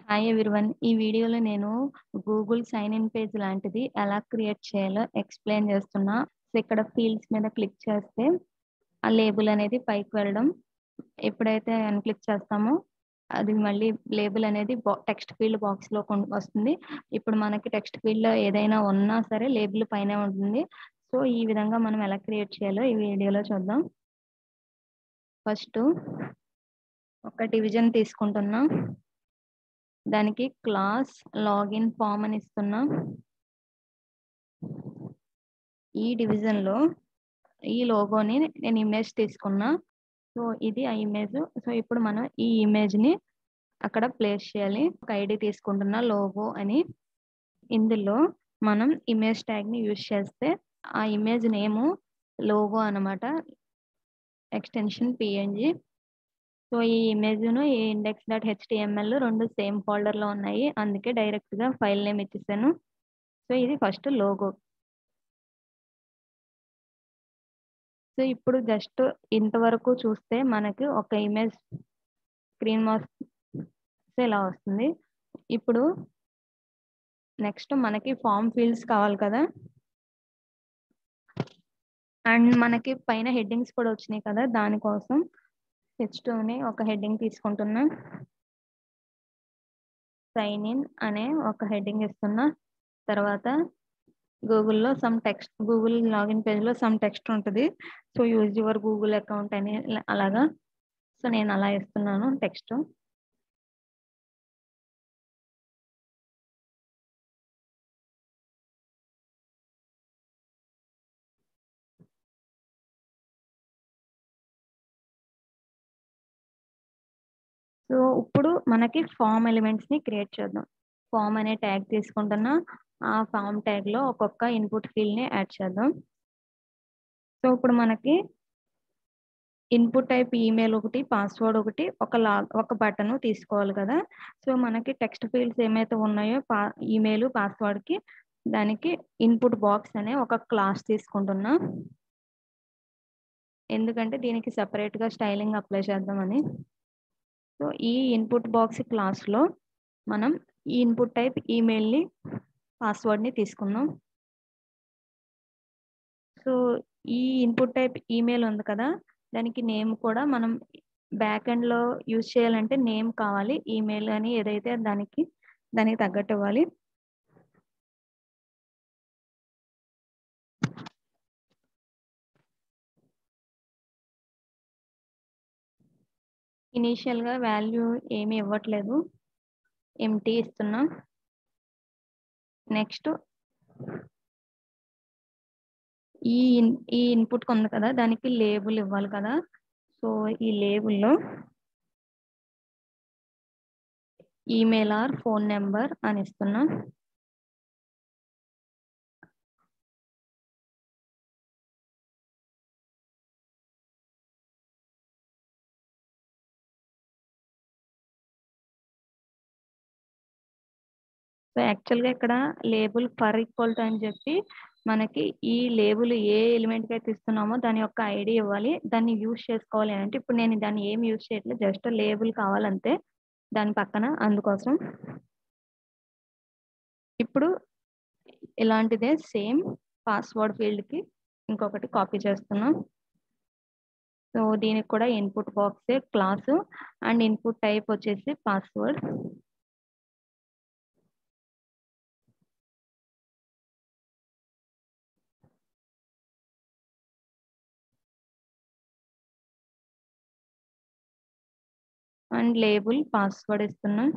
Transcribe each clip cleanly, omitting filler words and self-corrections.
Hi everyone. ఈ వీడియోలో నేను గూగుల్ సైన్ ఇన్ పేజ్ లాంటిది ఎలా క్రియేట్ చేయాలో ఎక్స్‌ప్లెయిన్ చేస్తున్నా. సో, ఇక్కడ ఫీల్డ్స్ మీద క్లిక్ చేస్తే ఆ లేబుల్ అనేది పైకి వెళ్ళడం. ఎప్పుడైతే అన్‌క్లిక్ చేస్తామో అది మళ్ళీ లేబుల్ అనేది టెక్స్ట్ ఫీల్డ్ బాక్స్‌లో వస్తుంది. ఇప్పుడు మనకి టెక్స్ట్ ఫీల్డ్‌లో ఏదైనా ఉన్నా సరే లేబుల్ పైనే ఉంటుంది. సో, ఈ విధంగా మనం ఎలా క్రియేట్ చేయాలో ఈ వీడియోలో చూద్దాం. ఫస్టు ఒక డివిజన్ తీసుకుంటున్నా. దానికి క్లాస్ లాగిన్ ఫార్మ్ అని ఇస్తున్నా. ఈ డివిజన్‌లో ఈ లోగోని నేను ఇమేజ్ తీసుకున్నా. సో, ఇది ఆ ఇమేజ్. సో, ఇప్పుడు మనం ఈ ఇమేజ్‌ని అక్కడ ప్లేస్ చేయాలి. ఒక ఐడీ తీసుకుంటున్నా లోగో అని. ఇందులో మనం ఇమేజ్ ట్యాగ్‌ని యూజ్ చేస్తే ఆ ఇమేజ్ నేము లోగో అనమాట. Extension PNG. సో, ఈ ఇమేజ్‌ను ఈ ఇండెక్స్.html 2 సేమ్ ఫోల్డర్‌లో ఉన్నాయి. అందుకే డైరెక్ట్‌గా ఫైల్ నేమ్ ఇచ్చేసాను. సో, ఇది ఫస్ట్ లోగో. సో, ఇప్పుడు జస్ట్ ఇంతవరకు చూస్తే మనకి ఒక ఇమేజ్ స్క్రీన్ సో, ఇలా వస్తుంది. ఇప్పుడు నెక్స్ట్ మనకి ఫార్మ్ ఫీల్డ్స్ కావాలి కదా! అండ్ మనకి పైన హెడ్డింగ్స్ కూడా వచ్చినాయి కదా! దానికోసం H2ని ఒక హెడ్డింగ్ తీసుకుంటున్నా. సైన్ ఇన్ అనే ఒక హెడ్డింగ్ ఇస్తున్నా. తర్వాత గూగుల్ లాగిన్ పేజ్‌లో సమ్ టెక్స్ట్ ఉంటది. So, use your Google account అని అలాగా. సో, నేను అలా ఇస్తున్నాను టెక్స్ట్. సో, ఇప్పుడు మనకి ఫార్మ్ ఎలిమెంట్స్‌ని క్రియేట్ చేద్దాం. ఫార్మ్ అనే ట్యాగ్ తీసుకుంటున్నా. ఆ ఫార్మ్ ట్యాగ్‌లో ఒక్కొక్క ఇన్‌పుట్ ఫీల్డ్‌ని యాడ్ చేద్దాం. సో, ఇప్పుడు మనకి ఇన్‌పుట్ టైప్ ఈమెయిల్ ఒకటి, పాస్వర్డ్ ఒకటి, ఒక బటను తీసుకోవాలి కదా! సో, మనకి టెక్స్ట్ ఫీల్డ్స్ ఏమైతే ఉన్నాయో ఈమెయిల్, పాస్వర్డ్‌కి దానికి ఇన్‌పుట్ బాక్స్ అనే ఒక క్లాస్ తీసుకుంటున్నా. ఎందుకంటే దీనికి సెపరేట్‌గా స్టైలింగ్ అప్లై చేద్దామని. సో, ఈ ఇన్‌పుట్ బాక్స్ క్లాస్‌లో మనం ఈ ఇన్‌పుట్ టైప్ ఈమెయిల్‌ని, పాస్వర్డ్‌ని తీసుకుందాం. సో, ఈ ఇన్‌పుట్ టైప్ ఈమెయిల్ ఉంది కదా! దానికి నేమ్ కూడా మనం బ్యాక్ ఎండ్‌లో యూజ్ చేయాలంటే నేమ్ కావాలి. ఈమెయిల్ అని ఏదైతే దానికి తగ్గట్టు ఇవ్వాలి. ఇనీషియల్‌గా వాల్యూ ఏమి ఇవ్వట్లేదు. ఎంప్టీ ఇస్తున్నా. నెక్స్ట్ ఈ ఇన్‌పుట్ ఉంది కదా! దానికి లేబుల్ ఇవ్వాలి కదా! సో, ఈ లేబుల్‌లో ఈమెయిల్ ఆర్ ఫోన్ నంబర్ అని ఇస్తున్నా. సో, యాక్చువల్‌గా ఇక్కడ లేబుల్ ఫర్ ఈక్వల్ టు అని చెప్పి మనకి ఈ లేబుల్ ఏ ఎలిమెంట్‌కి అయితే ఇస్తున్నామో దాని యొక్క ఐడీ ఇవ్వాలి. దాన్ని యూజ్ చేసుకోవాలి అంటే ఇప్పుడు నేను దాన్ని ఏమి యూజ్ చేయట్లేదు. జస్ట్ లేబుల్ కావాలంతే. దాని పక్కన అందుకోసం. ఇప్పుడు ఇలాంటిదే సేమ్ పాస్వర్డ్ ఫీల్డ్‌కి ఇంకొకటి కాపీ చేస్తున్నాం. సో, దీనికి కూడా ఇన్‌పుట్ బాక్సే క్లాసు అండ్ ఇన్‌పుట్ టైప్ వచ్చేసి పాస్వర్డ్. అండ్ లేబుల్ పాస్వర్డ్ ఇస్తున్నాం.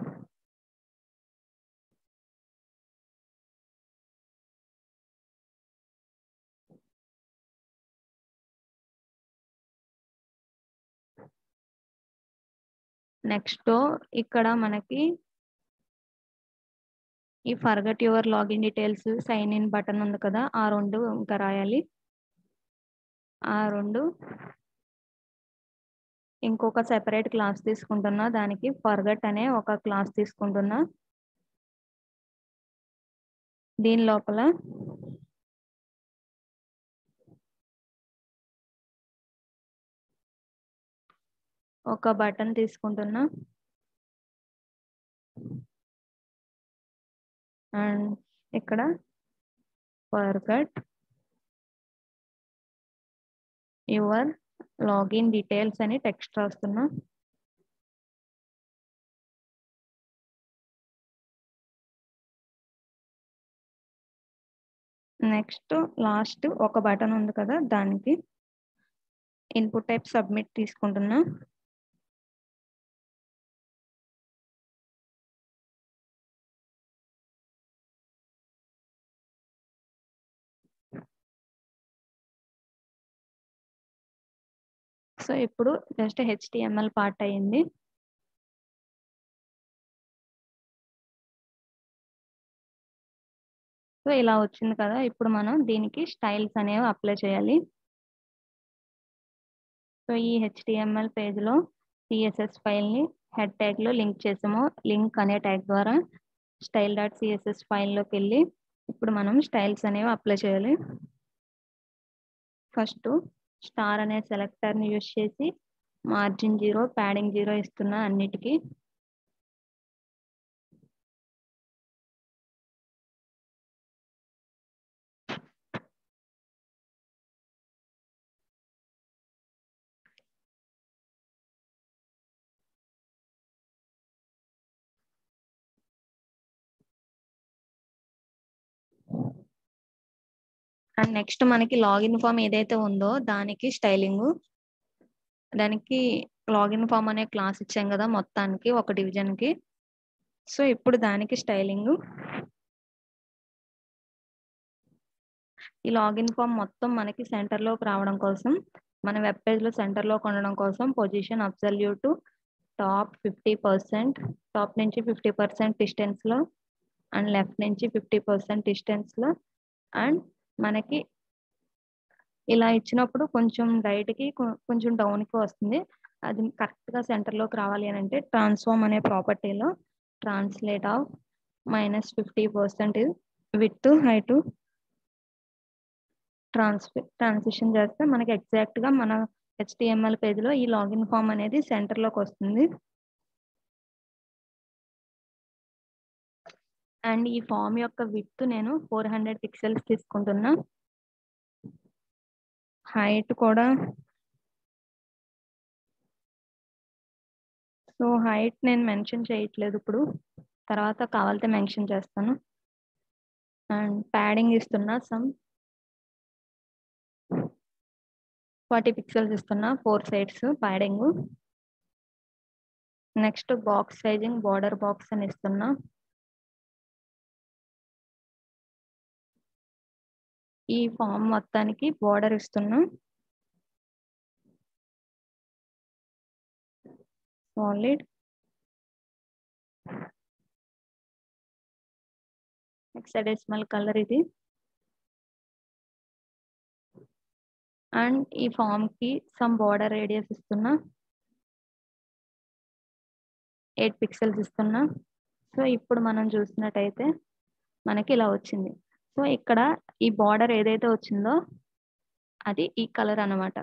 నెక్స్ట్ ఇక్కడ మనకి ఈ forget your login details, sign in button ఉంది కదా! ఆ 2 ఇంకా రాయాలి. ఆ 2 ఇంకొక సెపరేట్ క్లాస్ తీసుకుంటున్నా. దానికి ఫర్గెట్ అనే ఒక క్లాస్ తీసుకుంటున్నా. దీని లోపల ఒక బటన్ తీసుకుంటున్నా. అండ్ ఇక్కడ ఫర్గట్ యువర్ లాగిన్ డీటెయిల్స్ అని టెక్స్ట్ రాస్తున్నా. నెక్స్ట్ లాస్ట్ ఒక బటన్ ఉంది కదా, దానికి ఇన్పుట్ టైప్ సబ్మిట్ తీసుకుంటున్నా. సో ఇప్పుడు జస్ట్ HTML పార్ట్ అయ్యింది. సో ఇలా వచ్చింది కదా, ఇప్పుడు మనం దీనికి స్టైల్స్ అనేవి అప్లై చేయాలి. సో ఈ HTML పేజ్లో CSS ఫైల్ని హెడ్ ట్యాగ్లో లింక్ చేసాము. లింక్ అనే ట్యాగ్ ద్వారా style.css ఫైల్లోకి వెళ్ళి ఇప్పుడు మనం స్టైల్స్ అనేవి అప్లై చేయాలి. ఫస్ట్ స్టార్ అనే సెలెక్టర్ని యూజ్ చేసి మార్జిన్ 0, ప్యాడింగ్ 0 ఇస్తున్నా అన్నిటికీ. అండ్ నెక్స్ట్ మనకి లాగిన్ ఫామ్ ఏదైతే ఉందో దానికి స్టైలింగ్, దానికి లాగిన్ ఫామ్ అనే క్లాస్ ఇచ్చాం కదా మొత్తానికి ఒక డివిజన్ కి. సో ఇప్పుడు దానికి స్టైలింగ్, ఈ లాగిన్ ఫామ్ మొత్తం మనకి సెంటర్ లోకి రావడం కోసం, మన వెబ్ పేజ్ లో సెంటర్ లోకి ఉండడం కోసం పొజిషన్ అబ్సల్యూట్ టాప్ 50%, టాప్ నుంచి 50% డిస్టెన్స్ లో, అండ్ లెఫ్ట్ నుంచి 50% డిస్టెన్స్ లో, అండ్ మనకి ఇలా ఇచ్చినప్పుడు కొంచెం రైట్ కి కొంచెం డౌన్ కి వస్తుంది. అది కరెక్ట్ గా సెంటర్ లోకి రావాలి అని అంటే ట్రాన్స్ఫార్మ్ అనే ప్రాపర్టీలో translate of -50% with height transition చేస్తే మనకి ఎగ్జాక్ట్ గా మన HTML పేజ్ లో ఈ లాగిన్ ఫామ్ అనేది సెంటర్ లోకి వస్తుంది. అండ్ ఈ ఫామ్ యొక్క విడ్త్ నేను 400 పిక్సెల్స్ తీసుకుంటున్నా. హైట్ కూడా, సో హైట్ నేను మెన్షన్ చేయట్లేదు ఇప్పుడు, తర్వాత కావాలంటే మెన్షన్ చేస్తాను. అండ్ ప్యాడింగ్ ఇస్తున్నా సమ్ 40 పిక్సెల్స్ ఇస్తున్నా, 4 sides padding. Next box sizing border box అని ఇస్తున్నా. ఈ ఫామ్ మొత్తానికి బార్డర్ ఇస్తున్నా. సాలిడ్ హెక్సాడెసిమల్ కలర్ ఇది. అండ్ ఈ ఫామ్ కి సమ్ బార్డర్ రేడియస్ ఇస్తున్నా, 8 పిక్సెల్స్ ఇస్తున్నా. సో ఇప్పుడు మనం చూసినట్టయితే మనకి ఇలా వచ్చింది. సో ఇక్కడ ఈ బార్డర్ ఏదైతే వచ్చిందో అది ఈ కలర్ అన్నమాట.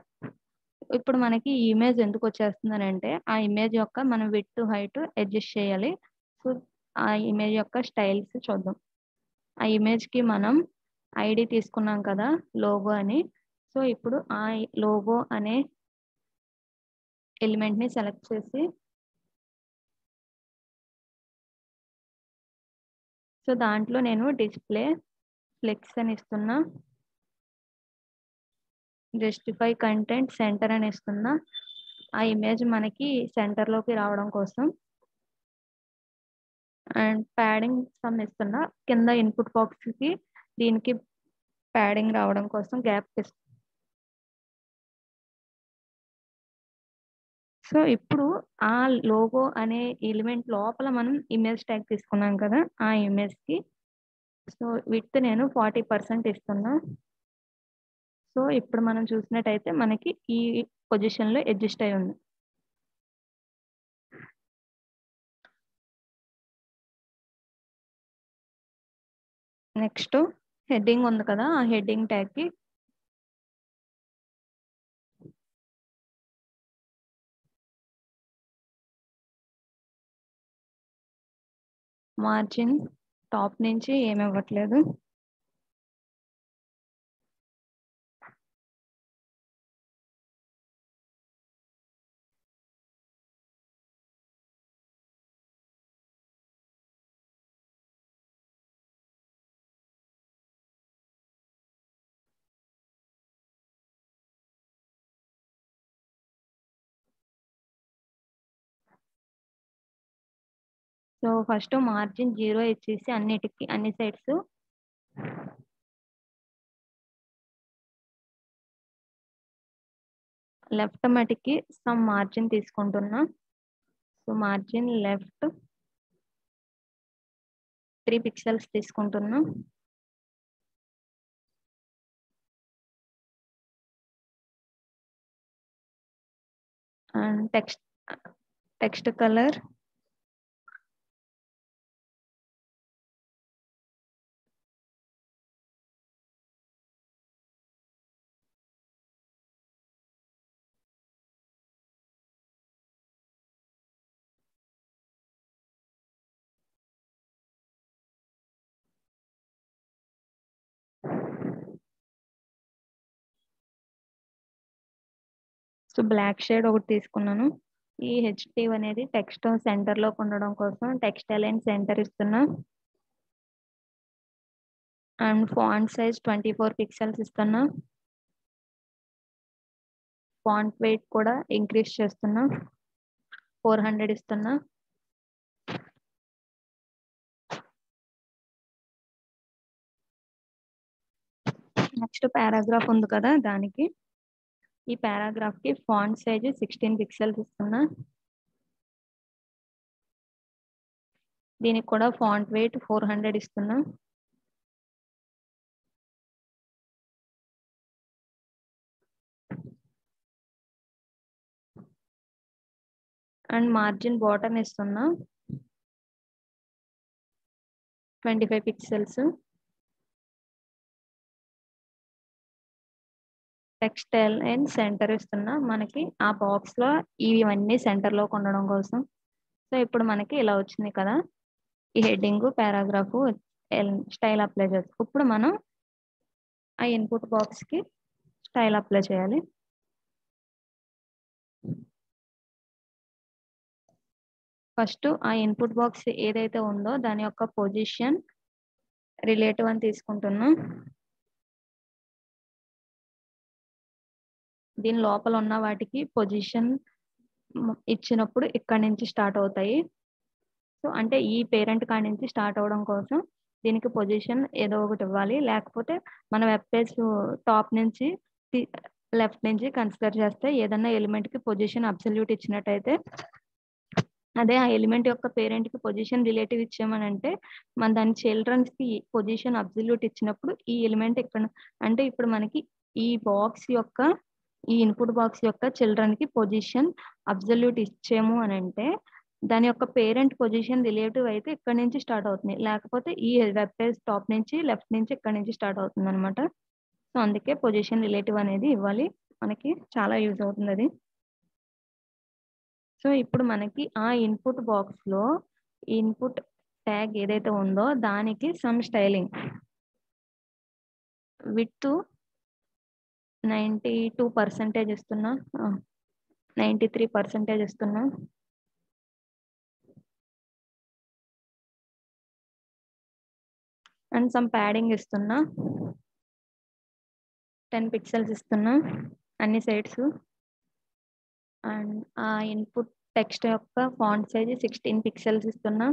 ఇప్పుడు మనకి ఈ ఇమేజ్ ఎందుకు వచ్చేస్తుంది అంటే ఆ ఇమేజ్ యొక్క మనం విడ్త్ హైట్ అడ్జస్ట్ చేయాలి. సో ఆ ఇమేజ్ యొక్క స్టైల్స్ చూద్దాం. ఆ ఇమేజ్ కి మనం ఐడి తీసుకున్నాం కదా లోగో అని. సో ఇప్పుడు ఆ లోగో అనే ఎలిమెంట్ ని సెలెక్ట్ చేసి, సో దాంట్లో నేను డిస్ప్లే ఫ్లెక్స్ అని ఇస్తున్నా, జస్టిఫై కంటెంట్ సెంటర్ అని ఇస్తున్నా. ఆ ఇమేజ్ మనకి సెంటర్ లోకి రావడం కోసం. అండ్ ప్యాడింగ్ సమ్ ఇస్తున్నా, కింద ఇన్పుట్ బాక్స్ కి దీనికి ప్యాడింగ్ రావడం కోసం గ్యాప్ ఇస్తున్నా. సో ఇప్పుడు ఆ లోగో అనే ఎలిమెంట్ లోపల మనం ఇమేజ్ ట్యాగ్ తీసుకున్నాం కదా, ఆ ఇమేజ్ కి సో విడ్త్ నేను 40% ఇస్తున్నా. సో ఇప్పుడు మనం చూసినట్టయితే మనకి ఈ పొజిషన్ లో అడ్జస్ట్ అయి ఉంది. నెక్స్ట్ హెడ్డింగ్ ఉంది కదా, ఆ హెడ్డింగ్ ట్యాగ్ కి మార్జిన్ టాప్ నుంచి ఏమి ఇవ్వట్లేదు. సో ఫస్ట్ మార్జిన్ 0 ఇచ్చేసి అన్నిటికి అన్ని సైడ్స్ లెఫ్ట్ మటుకి సమ్ మార్జిన్ తీసుకుంటున్నా. సో మార్జిన్ లెఫ్ట్ 3 పిక్సెల్స్ తీసుకుంటున్నా. And text colour so black shade ఒకటి తీసుకున్నాను. ఈ హెచ్టీ అనేది టెక్స్ట్ సెంటర్ లో ఉండడం కోసం టెక్స్ట్ అలైన్ సెంటర్ ఇస్తున్నా. అండ్ ఫాంట్ సైజ్ 24 పిక్సెల్స్ ఇస్తున్నా. ఫాంట్ వెయిట్ కూడా ఇంక్రీజ్ చేస్తున్నా, 400 ఇస్తున్నా. నెక్స్ట్ పారాగ్రాఫ్ ఉంది కదా, దానికి ఈ పారాగ్రాఫ్ కి ఫాంట్ సైజ్ 16 పిక్సెల్స్ ఇస్తున్నా. దీనికి కూడా ఫాంట్ వెయిట్ 400 ఇస్తున్నా. అండ్ మార్జిన్ బాటమ్ ఇస్తున్నా 25 పిక్సెల్స్. టెక్స్ట్ అండ్ సెంటర్ ఇస్తున్నా, మనకి ఆ బాక్స్ లో ఇవన్నీ సెంటర్ లో ఉండడం కోసం. సో ఇప్పుడు మనకి ఇలా వచ్చింది కదా, ఈ హెడ్డింగ్ పారాగ్రాఫ్ స్టైల్ అప్లై చేస్తాం. ఇప్పుడు మనం ఆ ఇన్పుట్ బాక్స్ కి స్టైల్ అప్లై చేయాలి. ఫస్ట్ ఆ ఇన్పుట్ బాక్స్ ఏదైతే ఉందో దాని యొక్క పొజిషన్ రిలేటివ్ అని తీసుకుంటున్నాం. దీని లోపల ఉన్న వాటికి పొజిషన్ ఇచ్చినప్పుడు ఇక్కడ నుంచి స్టార్ట్ అవుతాయి. సో అంటే ఈ పేరెంట్ కాడి నుంచి స్టార్ట్ అవడం కోసం దీనికి పొజిషన్ ఏదో ఒకటి ఇవ్వాలి, లేకపోతే మన వెబ్ పేజ్ టాప్ నుంచి లెఫ్ట్ నుంచి కన్సిడర్ చేస్తే ఏదన్నా ఎలిమెంట్ కి పొజిషన్ అబ్సల్యూట్ ఇచ్చినట్టయితే, అదే ఆ ఎలిమెంట్ యొక్క పేరెంట్ కి పొజిషన్ రిలేటివ్ ఇచ్చామని అంటే మన దాని చిల్డ్రన్స్ కి పొజిషన్ అబ్సల్యూట్ ఇచ్చినప్పుడు ఈ ఎలిమెంట్ ఇక్కడ అంటే ఇప్పుడు మనకి ఈ బాక్స్ యొక్క ఈ ఇన్పుట్ బాక్స్ యొక్క చిల్డ్రన్ కి పొజిషన్ అబ్సల్యూట్ ఇచ్చాము అని అంటే దాని యొక్క పేరెంట్ పొజిషన్ రిలేటివ్ అయితే ఇక్కడ నుంచి స్టార్ట్ అవుతుంది, లేకపోతే ఈ వెబ్ పేజ్ టాప్ నుంచి లెఫ్ట్ నుంచి ఇక్కడ నుంచి స్టార్ట్ అవుతుంది అనమాట. సో అందుకే పొజిషన్ రిలేటివ్ అనేది ఇవ్వాలి, మనకి చాలా యూజ్ అవుతుంది అది. సో ఇప్పుడు మనకి ఆ ఇన్పుట్ బాక్స్ లో ఇన్పుట్ ట్యాగ్ ఏదైతే ఉందో దానికి సమ్ స్టైలింగ్ విత్ 92% ఇస్తున్నా, 93% ఇస్తున్నా. అండ్ సమ్ ప్యాడింగ్ ఇస్తున్నా, 10 పిక్సెల్స్ ఇస్తున్నా అన్ని సైడ్స్. అండ్ ఆ ఇన్పుట్ టెక్స్ట్ యొక్క ఫాంట్ సైజ్ 16 పిక్సెల్స్ ఇస్తున్నా.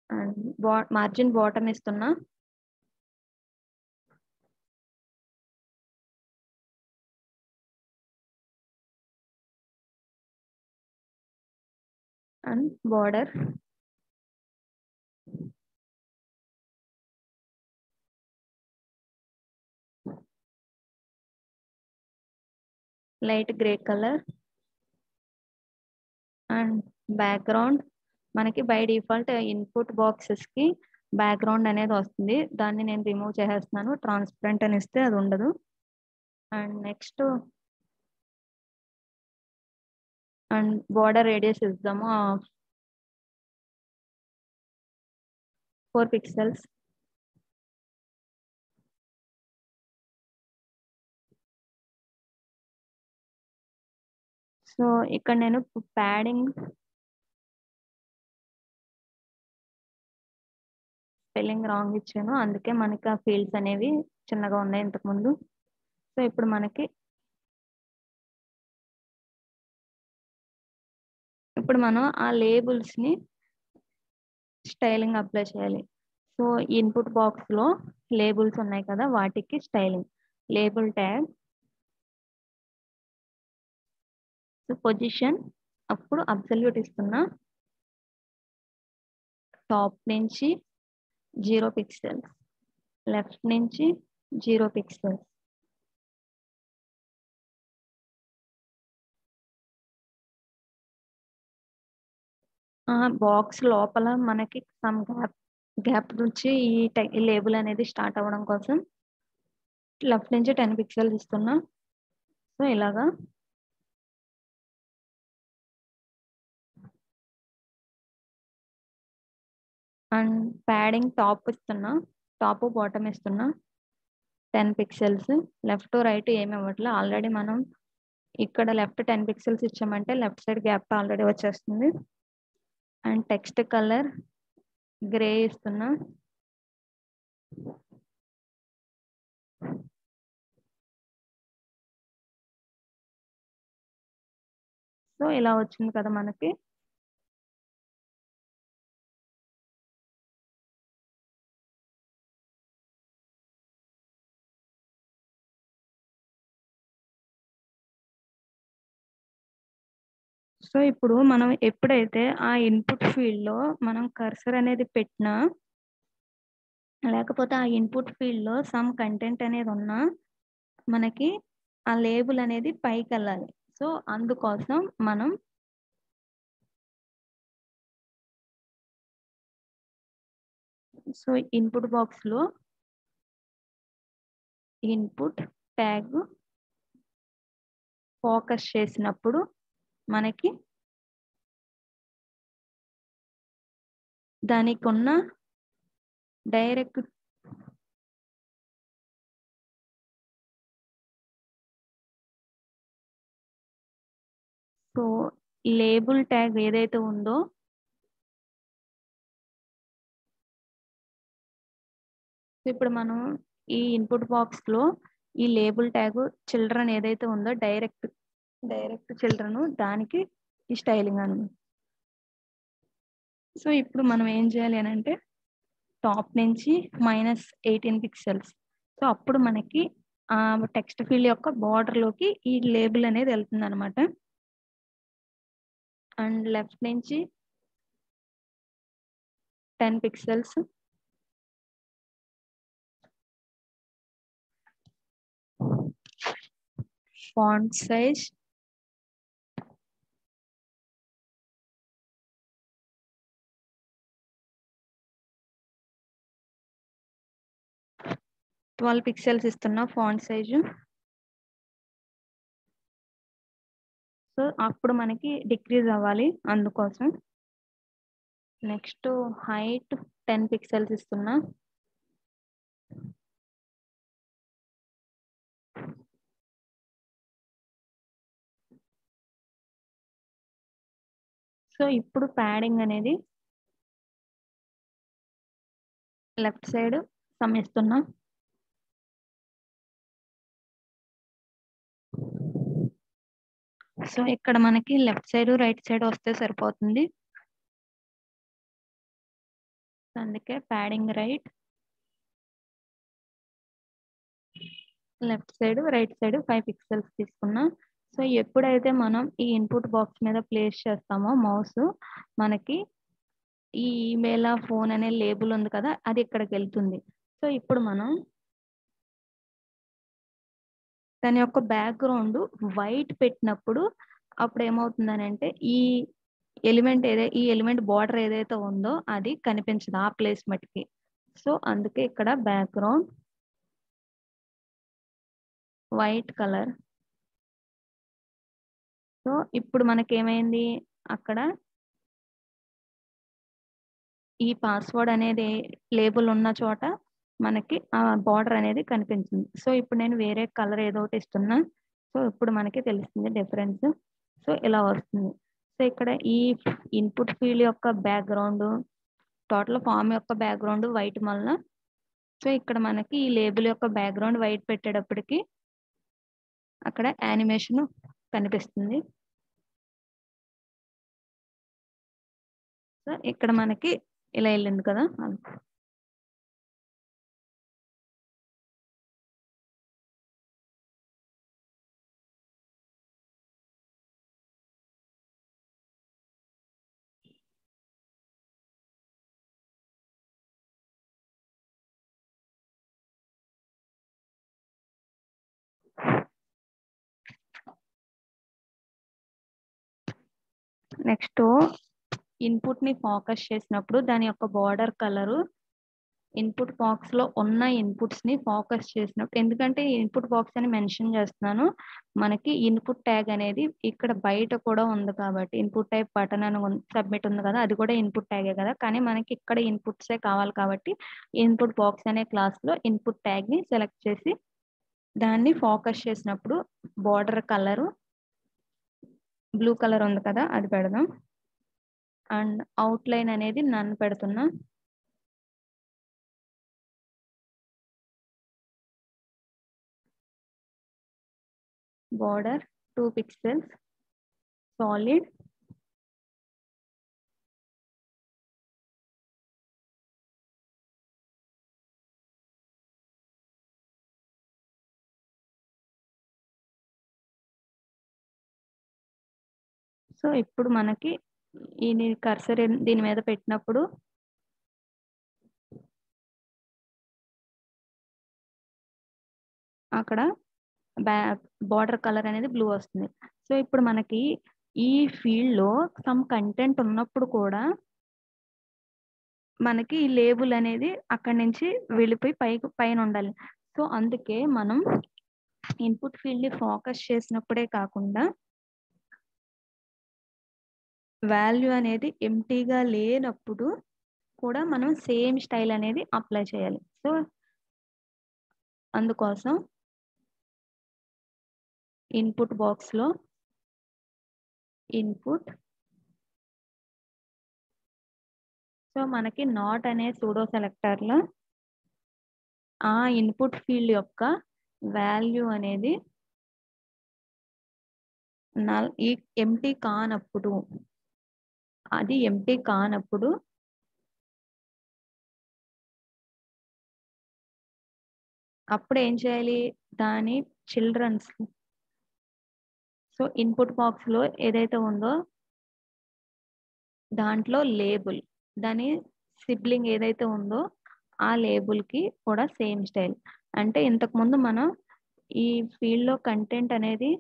అండ్ మార్జిన్ బాటమ్ ఇస్తున్నా. And border light grey colour. And background మనకి బై డిఫాల్ట్ ఇన్పుట్ బాక్సెస్ కి బ్యాక్గ్రౌండ్ అనేది వస్తుంది, దాన్ని నేను రిమూవ్ చేసేస్తున్నాను. ట్రాన్స్పరెంట్ అని ఇస్తే అది ఉండదు. And next and border radius ఇద్దాము 4 పిక్సెల్స్. సో ఇక్కడ నేను ప్యాడింగ్ స్పెల్లింగ్ రాంగ్ ఇచ్చాను, అందుకే మనకి ఆ ఫీల్డ్స్ అనేవి చిన్నగా ఉన్నాయి ఇంతకుముందు. సో ఇప్పుడు మనం ఆ లేబుల్స్ని స్టైలింగ్ అప్లై చేయాలి. సో ఇన్పుట్ బాక్స్లో లేబుల్స్ ఉన్నాయి కదా, వాటికి styling. Label tag, so position అప్పుడు అబ్సల్యూట్ ఇస్తున్నా, టాప్ నుంచి 0 పిక్సెల్స్, లెఫ్ట్ నుంచి 0 పిక్సెల్స్. బాక్స్ లోపల మనకి సమ్ గ్యాప్ నుంచి ఈ లేబుల్ అనేది స్టార్ట్ అవ్వడం కోసం లెఫ్ట్ నుంచి 10 పిక్సెల్స్ ఇస్తున్నా. సో ఇలాగా. అండ్ ప్యాడింగ్ టాప్ ఇస్తున్నా, టాప్ బాటమ్ ఇస్తున్నా 10 పిక్సెల్స్. లెఫ్ట్ రైట్ ఏమి ఇవ్వట్లే, ఆల్రెడీ మనం ఇక్కడ లెఫ్ట్ 10 పిక్సెల్స్ ఇచ్చామంటే లెఫ్ట్ సైడ్ గ్యాప్ ఆల్రెడీ వచ్చేస్తుంది. అండ్ టెక్స్ట్ కలర్ గ్రే ఇస్తున్నా. సో ఇలా వచ్చింది కదా మనకి. సో ఇప్పుడు మనం ఎప్పుడైతే ఆ ఇన్పుట్ ఫీల్డ్లో మనం కర్సర్ అనేది పెట్టినా, లేకపోతే ఆ ఇన్పుట్ ఫీల్డ్లో సమ్ కంటెంట్ అనేది ఉన్నా, మనకి ఆ లేబుల్ అనేది పైకి వెళ్ళాలి. సో అందుకోసం మనం ఇన్పుట్ బాక్స్లో ఇన్పుట్ ట్యాగ్ ఫోకస్ చేసినప్పుడు మనకి దానికి ఉన్న డైరెక్ట్ సో లేబుల్ ట్యాగ్ ఏదైతే ఉందో ఇప్పుడు మనం ఈ ఇన్పుట్ బాక్స్లో ఈ లేబుల్ ట్యాగ్ చిల్డ్రన్ ఏదైతే ఉందో డైరెక్ట్ చిల్డ్రన్ దానికి ఈ స్టైలింగ్ అని. సో ఇప్పుడు మనం ఏం చేయాలి అని అంటే టాప్ నుంచి -18 పిక్సెల్స్. సో అప్పుడు మనకి ఆ టెక్స్ట్ ఫీల్డ్ యొక్క బార్డర్లోకి ఈ లేబుల్ అనేది వెళ్తుంది అనమాట. అండ్ లెఫ్ట్ నుంచి 10 పిక్సెల్స్, ఫాంట్ సైజ్ 12 పిక్సెల్స్ ఇస్తున్నా ఫాంట్ సైజు. సో అప్పుడు మనకి డిక్రీజ్ అవ్వాలి అందుకోసం. నెక్స్ట్ హైట్ 10 పిక్సెల్స్ ఇస్తున్నా. సో ఇప్పుడు ప్యాడింగ్ అనేది లెఫ్ట్ సైడ్ సమ్ ఇస్తున్నా. సో ఇక్కడ మనకి లెఫ్ట్ సైడ్ రైట్ సైడ్ వస్తే సరిపోతుంది, అందుకే padding right, left side right side 5 pixels తీసుకున్నా. సో ఎప్పుడైతే మనం ఈ ఇన్పుట్ బాక్స్ మీద ప్లేస్ చేస్తామో మౌస్, మనకి ఈ ఈమెయిల్ ఫోన్ అనే లేబుల్ ఉంది కదా, అది ఇక్కడికి వెళ్తుంది. సో ఇప్పుడు మనం దాని యొక్క బ్యాక్గ్రౌండ్ వైట్ పెట్టినప్పుడు అప్పుడు ఏమవుతుందని అంటే ఈ ఎలిమెంట్ బార్డర్ ఏదైతే ఉందో అది కనిపించదు ఆ ప్లేస్ మట్టుకి. సో అందుకే ఇక్కడ బ్యాక్గ్రౌండ్ వైట్ కలర్. సో ఇప్పుడు మనకి ఏమైంది, అక్కడ ఈ పాస్వర్డ్ అనేది లేబుల్ ఉన్న చోట మనకి ఆ బార్డర్ అనేది కనిపించింది. సో ఇప్పుడు నేను వేరే కలర్ ఏదో ఒకటి ఇస్తున్నా. సో ఇప్పుడు మనకి తెలుస్తుంది డిఫరెన్స్. సో ఇలా వస్తుంది. సో ఇక్కడ ఈ ఇన్పుట్ ఫీల్డ్ యొక్క బ్యాక్గ్రౌండ్, టోటల్ ఫామ్ యొక్క బ్యాక్గ్రౌండ్ వైట్ వలన సో ఇక్కడ మనకి ఈ లేబుల్ యొక్క బ్యాక్గ్రౌండ్ వైట్ పెట్టేటప్పటికి అక్కడ యానిమేషన్ కనిపిస్తుంది. సో ఇక్కడ మనకి ఇలా వెళ్ళింది కదా. నెక్స్ట్ ఇన్పుట్ ని ఫోకస్ చేసినప్పుడు దాని యొక్క బార్డర్ కలరు ఇన్పుట్ బాక్స్ లో ఉన్న ఇన్పుట్స్ ని ఫోకస్ చేసినప్పుడు, ఎందుకంటే ఇన్పుట్ బాక్స్ అని మెన్షన్ చేస్తున్నాను, మనకి ఇన్పుట్ ట్యాగ్ అనేది ఇక్కడ బయట కూడా ఉంది కాబట్టి ఇన్పుట్ టైప్ బటన్ అని సబ్మిట్ ఉంది కదా, అది కూడా ఇన్పుట్ ట్యాగే కదా. కానీ మనకి ఇక్కడ ఇన్పుట్సే కావాలి కాబట్టి ఇన్పుట్ బాక్స్ అనే క్లాస్ లో ఇన్పుట్ ట్యాగ్ ని సెలెక్ట్ చేసి దాన్ని ఫోకస్ చేసినప్పుడు బార్డర్ కలరు బ్లూ కలర్ ఉంది కదా అది పెడదాం. అండ్ అవుట్ లైన్ అనేది నన్ను పెడుతున్నా. border 2 pixels, solid, సో ఇప్పుడు మనకి ఈ కర్సర్ దీని మీద పెట్టినప్పుడు అక్కడ బార్డర్ కలర్ అనేది బ్లూ వస్తుంది. సో ఇప్పుడు మనకి ఈ ఫీల్డ్ లో సమ్ కంటెంట్ ఉన్నప్పుడు కూడా మనకి ఈ లేబుల్ అనేది అక్కడి నుంచి వెళ్ళిపోయి పైన ఉండాలి. సో అందుకే మనం ఇన్పుట్ ఫీల్డ్ ని ఫోకస్ చేసినప్పుడే కాకుండా వాల్యూ అనేది ఎంటీగా లేనప్పుడు కూడా మనం సేమ్ స్టైల్ అనేది అప్లై చేయాలి. సో అందుకోసం ఇన్పుట్ బాక్స్ లో ఇన్పుట్, సో మనకి నాట్ అనే సూడో సెలెక్టర్ లో ఆ ఇన్పుట్ ఫీల్డ్ యొక్క వాల్యూ అనేది ఎంటీ కానప్పుడు, అది ఎంటీ కానప్పుడు అప్పుడు ఏం చేయాలి, దాని చిల్డ్రన్స్, సో ఇన్పుట్ బాక్స్ లో ఏదైతే ఉందో దాంట్లో లేబుల్, దాని సిబ్లింగ్ ఏదైతే ఉందో ఆ లేబుల్ కి కూడా సేమ్ స్టైల్. అంటే ఇంతకు ముందు మనం ఈ ఫీల్డ్ లో కంటెంట్ అనేది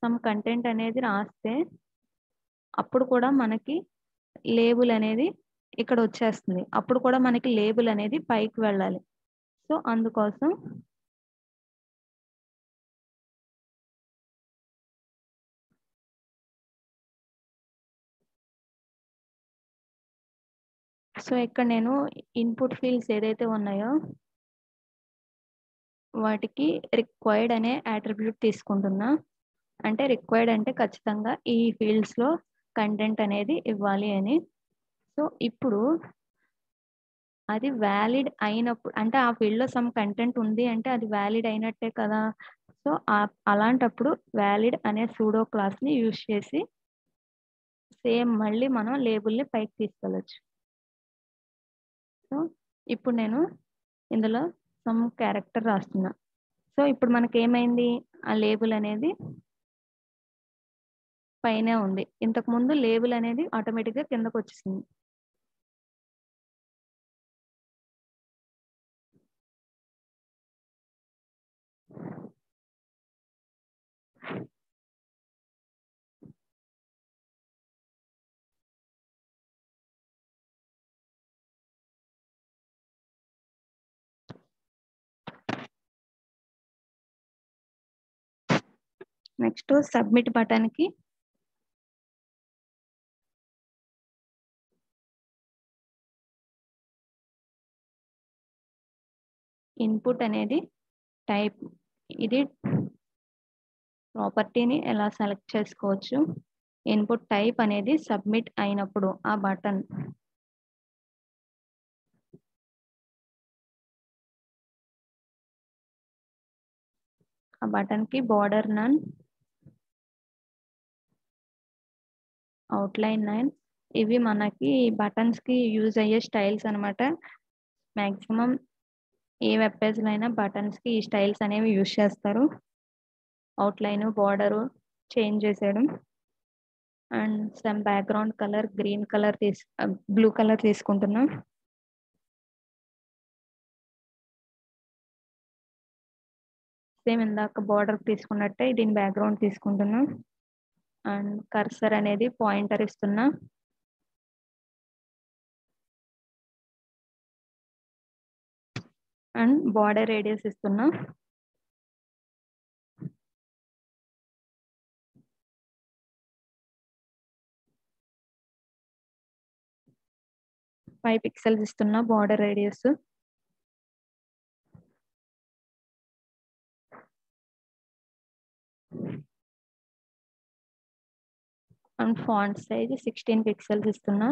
సమ్ కంటెంట్ అనేది రాస్తే అప్పుడు కూడా మనకి లేబుల్ అనేది ఇక్కడ వచ్చేస్తుంది, అప్పుడు కూడా మనకి లేబుల్ అనేది పైకి వెళ్ళాలి. సో అందుకోసం సో ఇక్కడ నేను ఇన్పుట్ ఫీల్డ్స్ ఏదైతే ఉన్నాయో వాటికి రిక్వైర్డ్ అనే అట్రిబ్యూట్ తీసుకుంటున్నా. అంటే రిక్వైర్డ్ అంటే ఖచ్చితంగా ఈ ఫీల్డ్స్ లో కంటెంట్ అనేది ఇవ్వాలి అని. సో ఇప్పుడు అది వ్యాలిడ్ అయినప్పుడు, అంటే ఆ ఫీల్డ్ లో సమ్ కంటెంట్ ఉంది అంటే అది వ్యాలిడ్ అయినట్టే కదా. సో అలాంటప్పుడు వ్యాలిడ్ అనే సూడో క్లాస్ ని యూజ్ చేసి సేమ్ మళ్ళీ మనం లేబుల్ ని పైకి తీసుకెళ్ళచ్చు. సో ఇప్పుడు నేను ఇందులో సమ్ క్యారెక్టర్ రాస్తున్నా. సో ఇప్పుడు మనకి ఏమైంది, ఆ లేబుల్ అనేది పైనే ఉంది, ఇంతకు ముందు లేబుల్ అనేది ఆటోమేటిక్ గా కిందకు వచ్చేసింది. నెక్స్ట్ సబ్మిట్ బటన్ కి ఇన్పుట్ అనేది టైప్. ఇది ప్రాపర్టీని ఎలా సెలెక్ట్ చేసుకోవచ్చు. ఇన్పుట్ టైప్ అనేది సబ్మిట్ అయినప్పుడు ఆ బటన్ కి బార్డర్ నన్, అవుట్లైన్ 9 ఇవి మనకి బటన్స్ కి యూజ్ అయ్యే స్టైల్స్ అన్నమాట. మాక్సిమం ఏ వెబ్ పేజ్ లో అయినా బటన్స్ కి ఈ స్టైల్స్ అనేవి యూజ్ చేస్తారు. అవుట్లైన్, బార్డర్ చేంజ్ చేసేయడం. And some background colour green colour blue colour తీసుకుంటున్నాం. సేమ్ ఇందాక బార్డర్ తీసుకున్నట్టే దీని బ్యాక్గ్రౌండ్ తీసుకుంటున్నాం. అండ్ కర్సర్ అనేది పాయింటర్ ఇస్తున్నా. అండ్ బార్డర్ రేడియస్ ఇస్తున్నా. ఫైవ్ పిక్సెల్స్ ఇస్తున్నా border radius. And font size 16 pixels ఇస్తున్నా.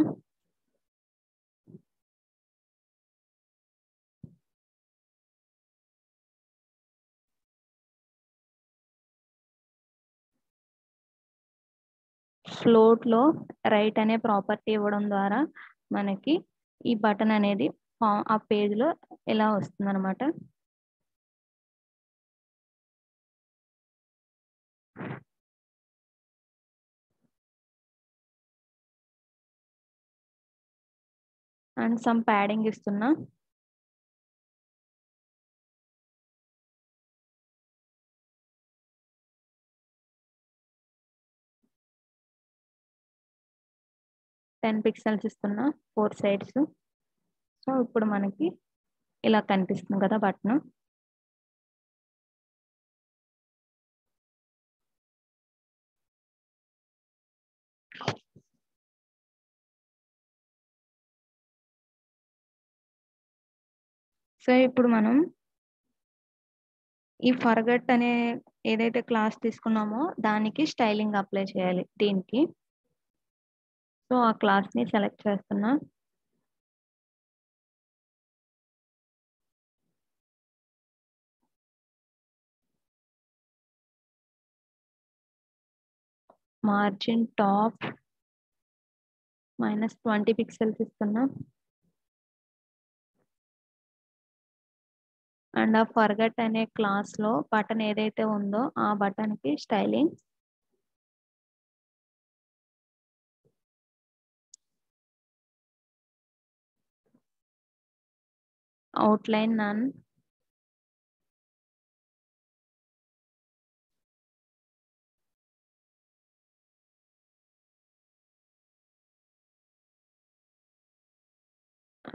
ఫ్లోట్ లో రైట్ అనే ప్రాపర్టీ ఇవ్వడం ద్వారా మనకి ఈ బటన్ అనేది ఆ పేజ్ లో ఎలా వస్తుంది అనమాట. అండ్ సమ్ ప్యాడింగ్ ఇస్తున్నా. టెన్ పిక్సెల్స్ ఇస్తున్నా 4 సైడ్స్. సో ఇప్పుడు మనకి ఇలా కనిపిస్తుంది కదా బటన్. సో ఇప్పుడు మనం ఈ ఫర్గట్ అనే ఏదైతే క్లాస్ తీసుకున్నామో దానికి స్టైలింగ్ అప్లై చేయాలి దీనికి. సో ఆ క్లాస్ ని సెలెక్ట్ చేస్తున్నా. మార్జిన్ టాప్ -20 పిక్సెల్స్ ఇస్తున్నా. అండ్ ఆ ఫర్గట్ అనే క్లాస్ లో బటన్ ఏదైతే ఉందో ఆ బటన్ కి styling. Outline none.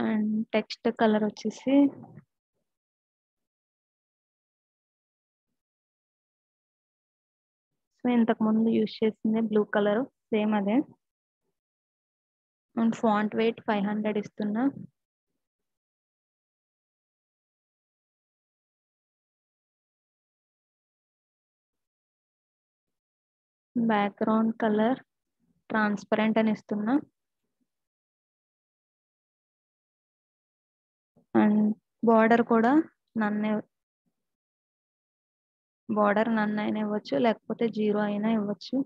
And text colour వచ్చేసి సో ఇంతకు ముందు యూజ్ చేసింది బ్లూ కలర్ సేమ్ అదే. అండ్ ఫాంట్ వెయిట్ 500 ఇస్తున్నా. బ్యాక్గ్రౌండ్ కలర్ ట్రాన్స్పరెంట్ అని ఇస్తున్నా. అండ్ బార్డర్ కూడా నన్ను అయినా ఇవ్వచ్చు లేకపోతే 0 అయినా ఇవ్వచ్చు.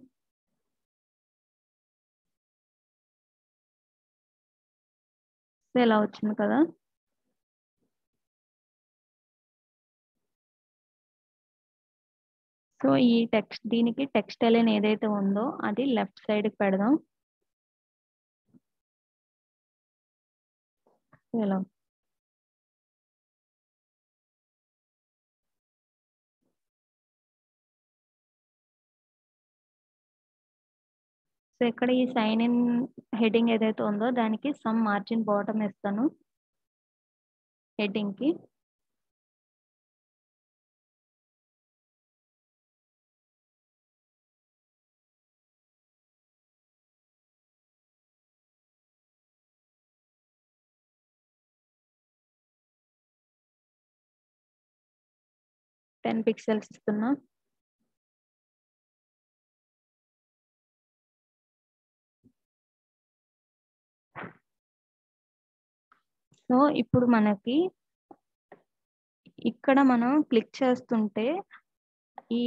సో ఇలా వచ్చింది కదా. సో ఈ దీనికి టెక్స్ట్ ఎలైన్ ఏదైతే ఉందో అది లెఫ్ట్ సైడ్ కి పెడదాం. ఇలా సో ఇక్కడ ఈ సైన్ ఇన్ హెడ్డింగ్ ఏదైతే ఉందో దానికి సమ్ మార్జిన్ బాటమ్ ఇస్తాను హెడ్డింగ్ కి. 10 పిక్సెల్స్ ఇస్తున్నా. సో ఇప్పుడు మనకి ఇక్కడ మనం క్లిక్ చేస్తుంటే ఈ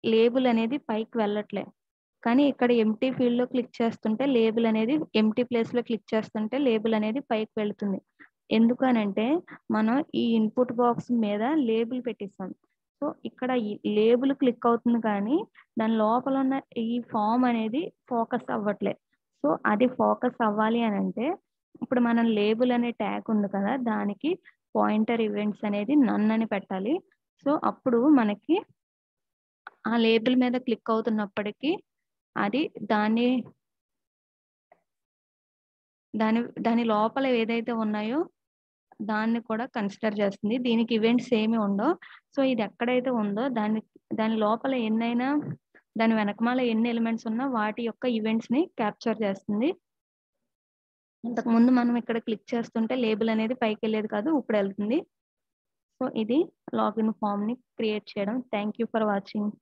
లేబుల్ అనేది పైకి వెళ్ళట్లే. కానీ ఇక్కడ ఎంప్టీ ఫీల్డ్ లో క్లిక్ చేస్తుంటే లేబుల్ అనేది ఎంప్టీ ప్లేస్ లో క్లిక్ చేస్తుంటే లేబుల్ అనేది పైకి వెళ్తుంది. ఎందుకనంటే మనం ఈ ఇన్పుట్ బాక్స్ మీద లేబుల్ పెట్టిస్తాం. సో ఇక్కడ ఈ లేబుల్ క్లిక్ అవుతుంది కానీ దాని లోపల ఉన్న ఈ ఫామ్ అనేది ఫోకస్ అవ్వట్లే. సో అది ఫోకస్ అవ్వాలి అని అంటే ఇప్పుడు మనం లేబుల్ అనే ట్యాగ్ ఉంది కదా, దానికి పాయింటర్ ఈవెంట్స్ అనేది నన్ అని పెట్టాలి. సో అప్పుడు మనకి ఆ లేబుల్ మీద క్లిక్ అవుతున్నప్పటికీ అది దాని దాని దాని లోపల ఏదైతే ఉన్నాయో దాన్ని కూడా కన్సిడర్ చేస్తుంది. దీనికి ఈవెంట్స్ ఏమి ఉండవు. సో ఇది ఎక్కడైతే ఉందో దాని లోపల ఎన్నైనా దాని వెనకమాల ఎన్ని ఎలిమెంట్స్ ఉన్నా వాటి యొక్క ఈవెంట్స్ ని క్యాప్చర్ చేస్తుంది. ఇంతకు ముందు మనం ఇక్కడ క్లిక్ చేస్తుంటే లేబుల్ అనేది పైకి వెళ్ళేది కాదు, ఇప్పుడు వెళ్తుంది. సో ఇది లాగిన్ ఫామ్ ని క్రియేట్ చేయడం. Thank you for watching.